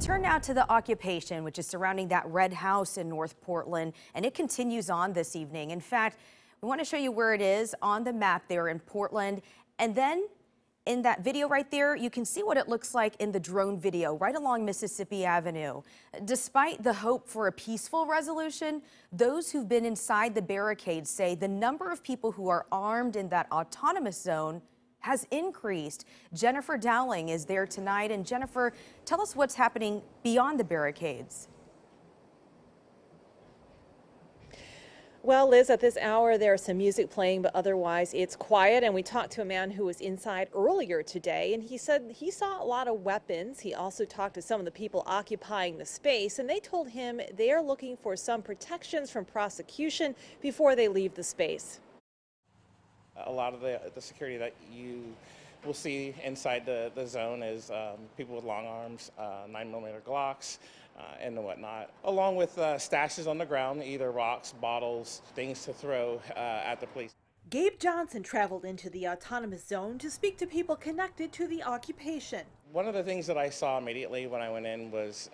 turn now to the occupation, which is surrounding that red house in North Portland, and it continues on this evening. In fact, we want to show you where it is on the map there in Portland. And then in that video right there, you can see what it looks like in the drone video right along Mississippi Avenue. Despite the hope for a peaceful resolution, those who've been inside the barricades say the number of people who are armed in that autonomous zone has increased. Jennifer Dowling is there tonight. And Jennifer, tell us what's happening beyond the barricades. Well, Liz, at this hour, there's some music playing, but otherwise it's quiet. And we talked to a man who was inside earlier today, and he said he saw a lot of weapons. He also talked to some of the people occupying the space, and they told him they are looking for some protections from prosecution before they leave the space. A lot of the security that you will see inside the zone is people with long arms, 9mm Glocks, and whatnot, along with stashes on the ground, either rocks, bottles, things to throw at the police. Gabe Johnson traveled into the autonomous zone to speak to people connected to the occupation. One of the things that I saw immediately when I went in was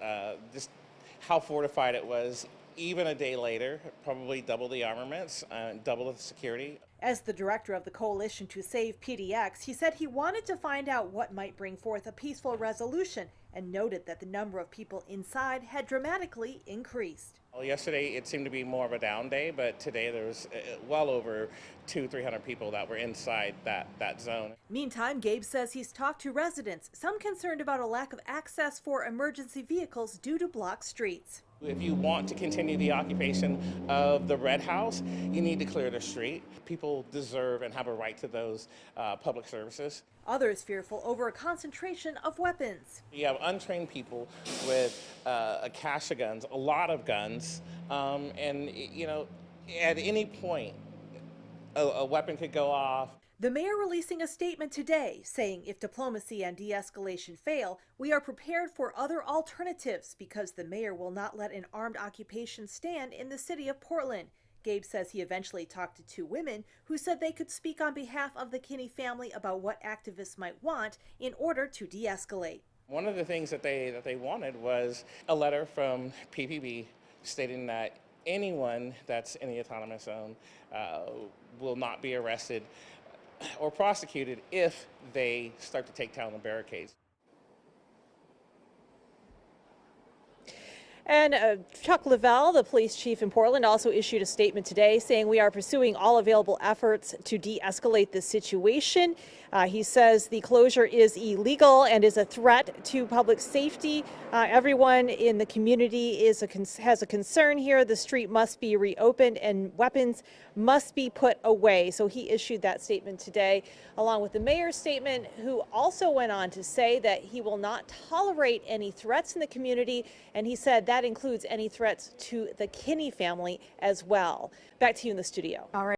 just how fortified it was. Even a day later, probably double the armaments, double the security. As the director of the Coalition to Save PDX, he said he wanted to find out what might bring forth a peaceful resolution and noted that the number of people inside had dramatically increased. Well, yesterday it seemed to be more of a down day, but today there was well over 200-300 people that were inside that zone. Meantime, Gabe says he's talked to residents, some concerned about a lack of access for emergency vehicles due to blocked streets. If you want to continue the occupation of the Red House, you need to clear the street. People deserve and have a right to those public services. Others fearful over a concentration of weapons. You have untrained people with a cache of guns, a lot of guns, and you know, at any point, a weapon could go off. The mayor releasing a statement today saying if diplomacy and de-escalation fail, we are prepared for other alternatives because the mayor will not let an armed occupation stand in the city of Portland. Gabe says he eventually talked to two women who said they could speak on behalf of the Kinney family about what activists might want in order to de-escalate. One of the things that they wanted was a letter from PPB stating that anyone that's in the autonomous zone will not be arrested or prosecuted if they start to take down the barricades. And Chuck Lavelle, the police chief in Portland, also issued a statement today saying we are pursuing all available efforts to de-escalate this situation. He says the closure is illegal and is a threat to public safety. Everyone in the community has a concern here. The street must be reopened and weapons must be put away. So he issued that statement today, along with the mayor's statement, who also went on to say that he will not tolerate any threats in the community. And he said that includes any threats to the Kinney family as well. Back to you in the studio. All right.